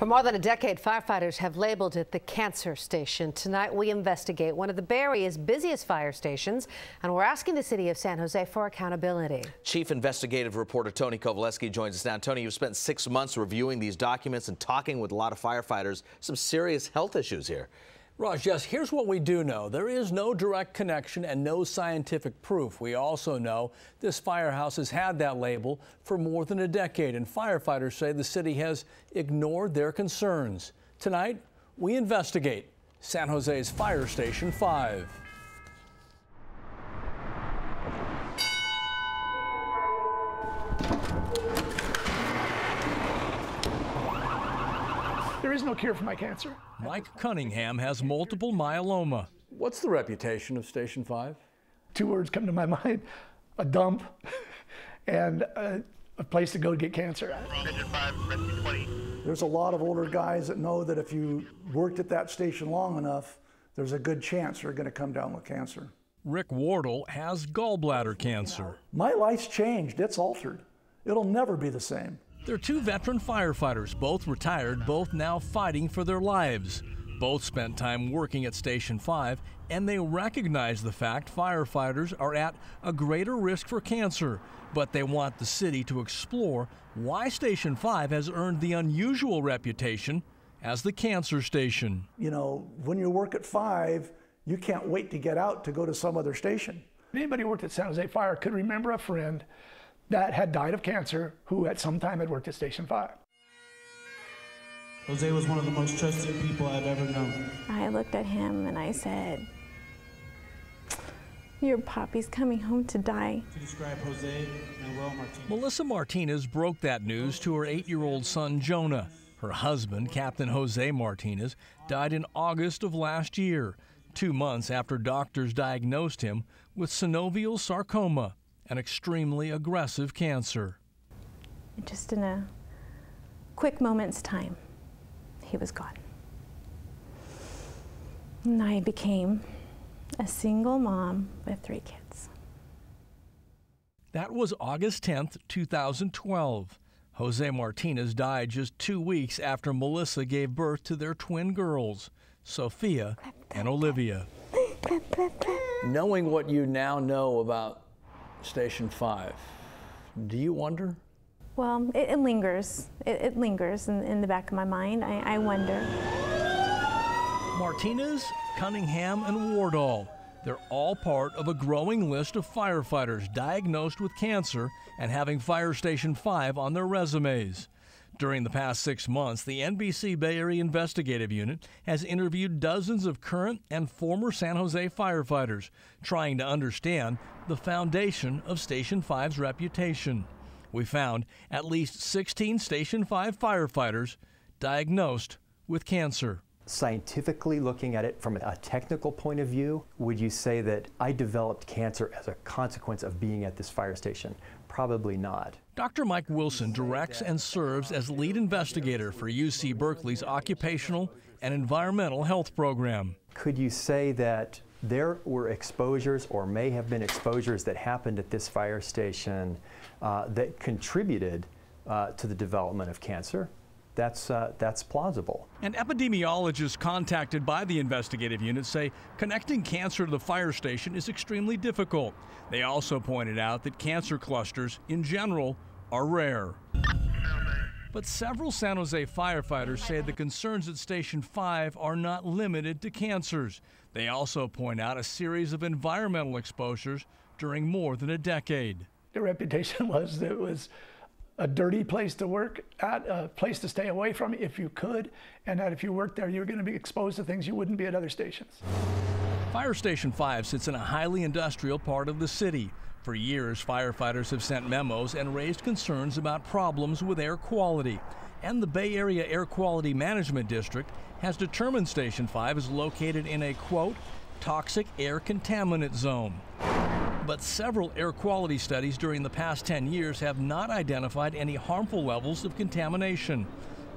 For more than a decade, firefighters have labeled it the Cancer Station. Tonight, we investigate one of the Bay Area's busiest fire stations, and we're asking the city of San Jose for accountability. Chief investigative reporter Tony Kovaleski joins us now. Tony, you've spent 6 months reviewing these documents and talking with a lot of firefighters. Some serious health issues here. Raj, yes, here's what we do know. There is no direct connection and no scientific proof. We also know this firehouse has had that label for more than a decade, and firefighters say the city has ignored their concerns. Tonight, we investigate San Jose's Fire Station 5. There is no cure for my cancer. Mike Cunningham has multiple myeloma. What's the reputation of Station 5? 2 words come to my mind: a dump and a place to go to get cancer. There's a lot of older guys that know that if you worked at that station long enough, there's a good chance you're going to come down with cancer. Rick Wardle has gallbladder cancer. My life's changed. It's altered. It'll never be the same. They're 2 veteran firefighters, both retired, both now fighting for their lives. Both spent time working at Station 5, and they recognize the fact firefighters are at a greater risk for cancer. But they want the city to explore why Station 5 has earned the unusual reputation as the cancer station. You know, when you work at 5, you can't wait to get out to go to some other station. Anybody who worked at San Jose Fire could remember a friend that had died of cancer who at some time had worked at Station 5. Jose was one of the most trusted people I've ever known. I looked at him and I said, "Your papi's coming home to die." To describe Jose, Manuel Martinez. Melissa Martinez broke that news to her 8-year-old son, Jonah. Her husband, Captain Jose Martinez, died in August of last year, 2 months after doctors diagnosed him with synovial sarcoma, an extremely aggressive cancer. Just in a quick moment's time, he was gone. And I became a single mom with 3 kids. That was August 10th, 2012. Jose Martinez died just 2 weeks after Melissa gave birth to their twin girls, Sophia and Olivia. Knowing what you now know about Station 5, do you wonder? Well, it lingers. It lingers in the back of my mind. I wonder. Martinez, Cunningham, and Wardle. They're all part of a growing list of firefighters diagnosed with cancer and having Fire Station 5 on their resumes. During the past 6 months, the NBC Bay Area Investigative Unit has interviewed dozens of current and former San Jose firefighters, trying to understand the foundation of Station 5's reputation. We found at least 16 Station 5 firefighters diagnosed with cancer. Scientifically looking at it from a technical point of view, would you say that I developed cancer as a consequence of being at this fire station? Probably not. Dr. Mike Wilson directs and serves as lead investigator for UC Berkeley's Occupational and Environmental Health Program. Could you say that there were exposures or may have been exposures that happened at this fire station that contributed to the development of cancer? That's plausible. And epidemiologists contacted by the investigative unit say connecting cancer to the fire station is extremely difficult. They also pointed out that cancer clusters in general are rare. But several San Jose firefighters say the concerns at Station 5 are not limited to cancers. They also point out a series of environmental exposures during more than a decade. The reputation was that it was a dirty place to work at, a place to stay away from if you could, and that if you worked there, you were going to be exposed to things you wouldn't be at other stations. Fire Station 5 sits in a highly industrial part of the city. For years, firefighters have sent memos and raised concerns about problems with air quality. And the Bay Area Air Quality Management District has determined Station 5 is located in a, quote, toxic air contaminant zone. But several air quality studies during the past 10 years have not identified any harmful levels of contamination.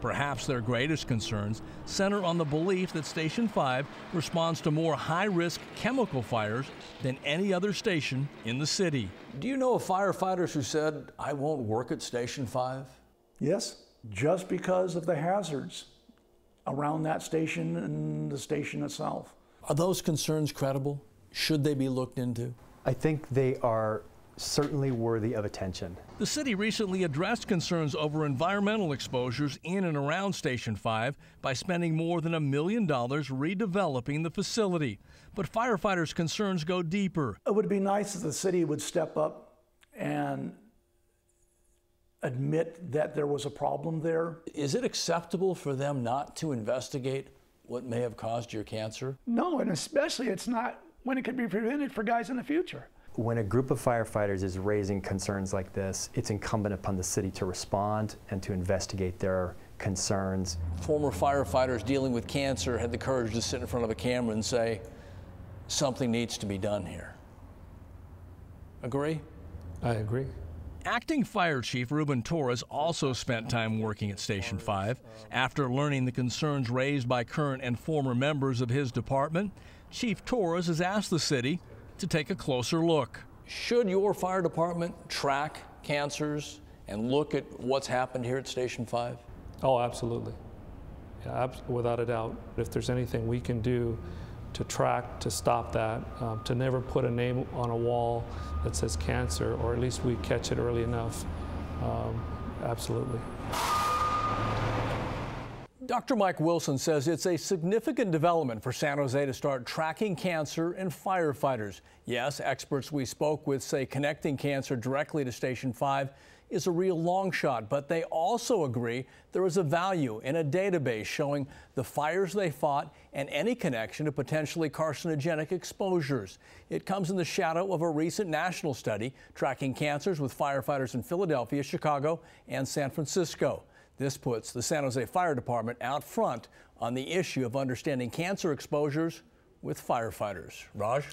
Perhaps their greatest concerns center on the belief that Station 5 responds to more high-risk chemical fires than any other station in the city. Do you know of firefighters who said, "I won't work at Station 5"? Yes, just because of the hazards around that station and the station itself. Are those concerns credible? Should they be looked into? I think they are certainly worthy of attention. The city recently addressed concerns over environmental exposures in and around Station 5 by spending more than $1 million redeveloping the facility. But firefighters' concerns go deeper. It would be nice if the city would step up and admit that there was a problem there. Is it acceptable for them not to investigate what may have caused your cancer? No, and especially it's not when it could be prevented for guys in the future. When a group of firefighters is raising concerns like this, it's incumbent upon the city to respond and to investigate their concerns. Former firefighters dealing with cancer had the courage to sit in front of a camera and say, something needs to be done here. Agree? I agree. Acting Fire Chief Ruben Torres also spent time working at Station 5. After learning the concerns raised by current and former members of his department, Chief Torres has asked the city to take a closer look. Should your fire department track cancers and look at what's happened here at Station 5? Oh, absolutely. Yeah, without a doubt. If there's anything we can do to track, to stop that, to never put a name on a wall that says cancer, or at least we catch it early enough, absolutely. Dr. Mike Wilson says it's a significant development for San Jose to start tracking cancer in firefighters. Yes, experts we spoke with say connecting cancer directly to Station 5 is a real long shot, but they also agree there is a value in a database showing the fires they fought and any connection to potentially carcinogenic exposures. It comes in the shadow of a recent national study tracking cancers with firefighters in Philadelphia, Chicago, and San Francisco. This puts the San Jose Fire Department out front on the issue of understanding cancer exposures with firefighters. Raj?